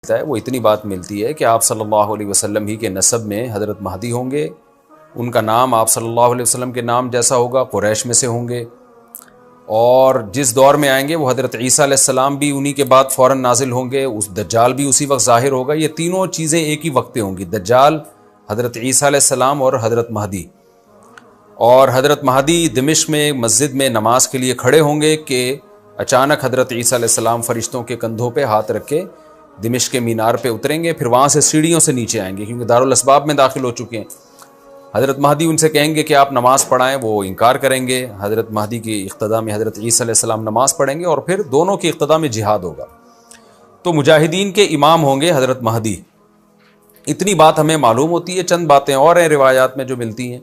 ہے وہ اتنی بات ملتی ہے کہ آپ صلی اللہ علیہ وسلم ہی کے نسب میں حضرت مہدی ہوں گے. ان کا نام آپ صلی اللہ علیہ وسلم کے نام جیسا ہوگا, قریش میں سے ہوں گے, اور جس دور میں آئیں گے وہ حضرت عیسیٰ علیہ السلام بھی انہی کے بعد فوراً نازل ہوں گے, اس دجال بھی اسی وقت ظاہر ہوگا. یہ تینوں چیزیں ایک ہی وقت پہ ہوں گی, دجال, حضرت عیسیٰ علیہ السلام اور حضرت مہدی. اور حضرت مہدی دمشق میں مسجد میں نماز کے لیے کھڑے ہوں گے کہ اچانک حضرت عیسیٰ علیہ السلام فرشتوں کے کندھوں پہ ہاتھ رکھ کے دمشق کے مینار پہ اتریں گے, پھر وہاں سے سیڑھیوں سے نیچے آئیں گے کیونکہ دارالاسباب میں داخل ہو چکے ہیں. حضرت مہدی ان سے کہیں گے کہ آپ نماز پڑھائیں, وہ انکار کریں گے. حضرت مہدی کی اقتداء میں حضرت عیسیٰ علیہ السلام نماز پڑھیں گے اور پھر دونوں کی اقتداء میں جہاد ہوگا. تو مجاہدین کے امام ہوں گے حضرت مہدی. اتنی بات ہمیں معلوم ہوتی ہے. چند باتیں اور ہیں روایات میں جو ملتی ہیں.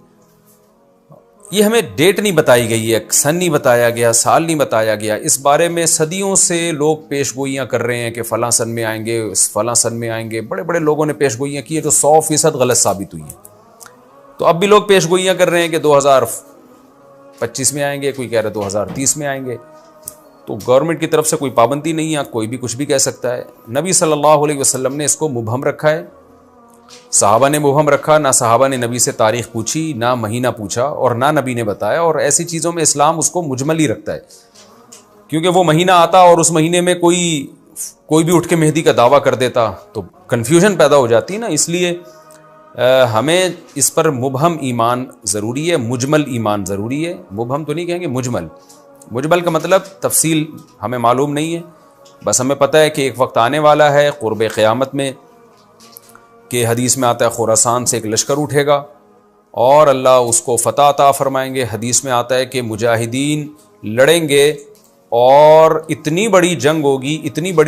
یہ ہمیں ڈیٹ نہیں بتائی گئی ہے, سن نہیں بتایا گیا, سال نہیں بتایا گیا. اس بارے میں صدیوں سے لوگ پیش گوئیاں کر رہے ہیں کہ فلاں سن میں آئیں گے, فلاں سن میں آئیں گے. بڑے بڑے لوگوں نے پیش گوئیاں کی ہیں جو 100% غلط ثابت ہوئی ہیں. تو اب بھی لوگ پیش گوئیاں کر رہے ہیں کہ 2025 میں آئیں گے, کوئی کہہ رہا ہے 2030 میں آئیں گے. تو گورنمنٹ کی طرف سے کوئی پابندی نہیں ہے, کوئی بھی کچھ بھی کہہ سکتا ہے. نبی صلی اللہ علیہ وسلم نے اس کو مبہم رکھا ہے, صحابہ نے مبہم رکھا. نہ صحابہ نے نبی سے تاریخ پوچھی, نہ مہینہ پوچھا, اور نہ نبی نے بتایا. اور ایسی چیزوں میں اسلام اس کو مجمل ہی رکھتا ہے, کیونکہ وہ مہینہ آتا اور اس مہینے میں کوئی بھی اٹھ کے مہدی کا دعویٰ کر دیتا تو کنفیوژن پیدا ہو جاتی نا. اس لیے ہمیں اس پر مبہم ایمان ضروری ہے, مجمل ایمان ضروری ہے. مبہم تو نہیں کہیں گے, مجمل کا مطلب تفصیل ہمیں معلوم نہیں ہے, بس ہمیں پتہ ہے کہ ایک وقت آنے والا ہے قرب قیامت میں کہ حدیث میں آتا ہے خراسان سے ایک لشکر اٹھے گا اور اللہ اس کو فتح عطا فرمائیں گے. حدیث میں آتا ہے کہ مجاہدین لڑیں گے اور اتنی بڑی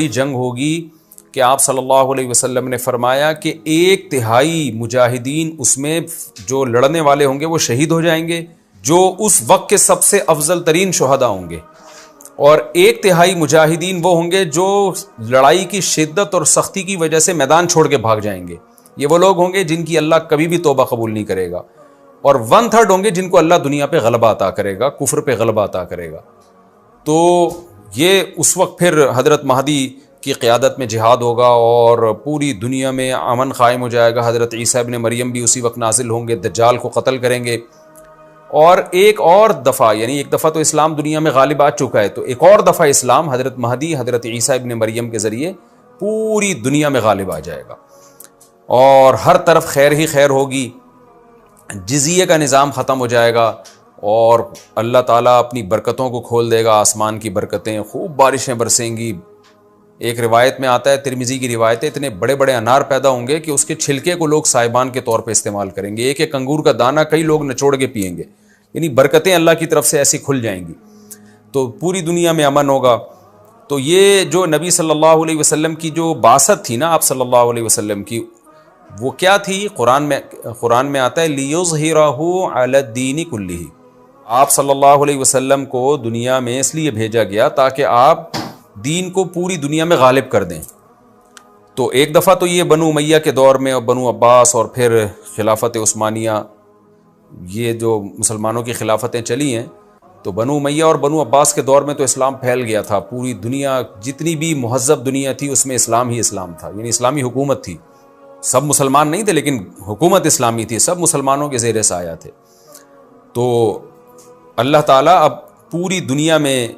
جنگ ہوگی کہ آپ صلی اللہ علیہ وسلم نے فرمایا کہ 1/3 مجاہدین اس میں جو لڑنے والے ہوں گے وہ شہید ہو جائیں گے, جو اس وقت کے سب سے افضل ترین شہداء ہوں گے. اور 1/3 مجاہدین وہ ہوں گے جو لڑائی کی شدت اور سختی کی وجہ سے میدان چھوڑ کے بھاگ جائیں گے. یہ وہ لوگ ہوں گے جن کی اللہ کبھی بھی توبہ قبول نہیں کرے گا. اور 1/3 ہوں گے جن کو اللہ دنیا پہ غلبہ عطا کرے گا, کفر پہ غلبہ عطا کرے گا. تو یہ اس وقت پھر حضرت مہدی کی قیادت میں جہاد ہوگا اور پوری دنیا میں امن قائم ہو جائے گا. حضرت عیسیٰ ابن مریم بھی اسی وقت نازل ہوں گے, دجال کو قتل کریں گے. اور ایک اور دفعہ, یعنی ایک دفعہ تو اسلام دنیا میں غالب آ چکا ہے, تو ایک اور دفعہ اسلام حضرت مہدی حضرت عیسیٰ ابن مریم کے ذریعے پوری دنیا میں غالب آ جائے گا اور ہر طرف خیر ہی خیر ہوگی. جزیے کا نظام ختم ہو جائے گا اور اللہ تعالیٰ اپنی برکتوں کو کھول دے گا, آسمان کی برکتیں, خوب بارشیں برسیں گی. ایک روایت میں آتا ہے, ترمذی کی روایت ہے, اتنے بڑے بڑے انار پیدا ہوں گے کہ اس کے چھلکے کو لوگ سائبان کے طور پہ استعمال کریں گے. ایک ایک انگور کا دانہ کئی لوگ نچوڑ کے پئیں گے. یعنی برکتیں اللہ کی طرف سے ایسی کھل جائیں گی, تو پوری دنیا میں امن ہوگا. تو یہ جو نبی صلی اللہ علیہ وسلم کی جو بعثت تھی نا, آپ صلی اللہ علیہ وسلم کی, وہ کیا تھی؟ قرآن میں آتا ہے لِيُظْهِرَهُ عَلَى الدِّينِ كُلِّهِ. آپ صلی اللہ علیہ وسلم کو دنیا میں اس لیے بھیجا گیا تاکہ آپ دین کو پوری دنیا میں غالب کر دیں. تو ایک دفعہ تو یہ بنو امیہ کے دور میں, اور بنو عباس اور پھر خلافت عثمانیہ, یہ جو مسلمانوں کی خلافتیں چلی ہیں, تو بنو امیہ اور بنو عباس کے دور میں تو اسلام پھیل گیا تھا. پوری دنیا, جتنی بھی مہذب دنیا تھی اس میں اسلام ہی اسلام تھا, یعنی اسلامی حکومت تھی. سب مسلمان نہیں تھے لیکن حکومت اسلامی تھی, سب مسلمانوں کے زیر سایہ تھے. تو اللہ تعالیٰ اب پوری دنیا میں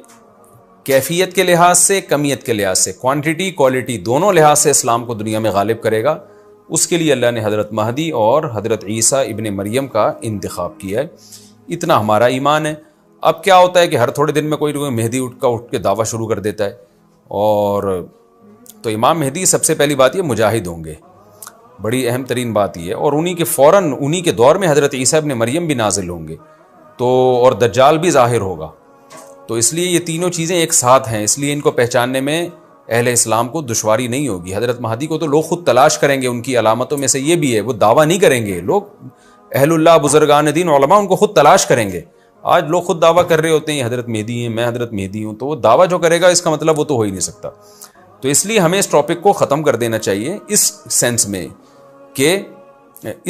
کیفیت کے لحاظ سے, کمیت کے لحاظ سے, کوانٹٹی کوالٹی دونوں لحاظ سے اسلام کو دنیا میں غالب کرے گا. اس کے لیے اللہ نے حضرت مہدی اور حضرت عیسیٰ ابن مریم کا انتخاب کیا ہے. اتنا ہمارا ایمان ہے. اب کیا ہوتا ہے کہ ہر تھوڑے دن میں کوئی مہدی اٹھ کے دعویٰ شروع کر دیتا ہے. اور تو امام مہدی سب سے پہلی بات یہ مجاہد ہوں گے, بڑی اہم ترین بات یہ ہے. اور انہی کے دور میں حضرت عیسیٰ ابن مریم بھی نازل ہوں گے, تو اور دجال بھی ظاہر ہوگا. تو اس لیے یہ تینوں چیزیں ایک ساتھ ہیں, اس لیے ان کو پہچاننے میں اہل اسلام کو دشواری نہیں ہوگی. حضرت مہدی کو تو لوگ خود تلاش کریں گے. ان کی علامتوں میں سے یہ بھی ہے, وہ دعویٰ نہیں کریں گے. لوگ اہل اللہ, بزرگان دین, علماء ان کو خود تلاش کریں گے. آج لوگ خود دعویٰ کر رہے ہوتے ہیں حضرت مہدی ہیں, میں حضرت مہدی ہوں, تو وہ دعویٰ جو کرے گا اس کا مطلب وہ تو ہو ہی نہیں سکتا. تو اس لیے ہمیں اس ٹاپک کو ختم کر دینا چاہیے, اس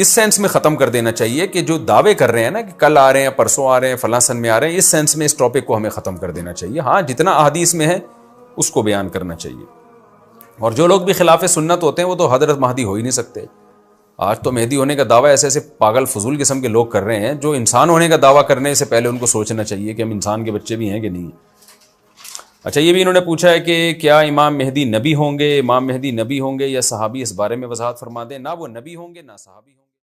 سینس میں ختم کر دینا چاہیے کہ جو دعوے کر رہے ہیں نا کہ کل آ رہے ہیں, پرسوں آ رہے ہیں, فلاں سن میں آ رہے ہیں, اس سینس میں اس ٹاپک کو ہمیں ختم کر دینا چاہیے. ہاں, جتنا احادیث میں ہے اس کو بیان کرنا چاہیے. اور جو لوگ بھی خلاف سنت ہوتے ہیں وہ تو حضرت مہدی ہو ہی نہیں سکتے. آج تو مہدی ہونے کا دعویٰ ایسے ایسے پاگل فضول قسم کے لوگ کر رہے ہیں جو انسان ہونے کا دعویٰ کرنے سے پہلے ان کو سوچنا چاہیے کہ ہم انسان کے بچے بھی ہیں کہ نہیں. اچھا یہ بھی انہوں نے پوچھا ہے کہ کیا امام مہدی نبی ہوں گے؟ امام مہدی نبی ہوں گے یا صحابی؟ اس بارے میں وضاحت فرما دیں. نہ وہ نبی ہوں گے نہ صحابی ہوں گے.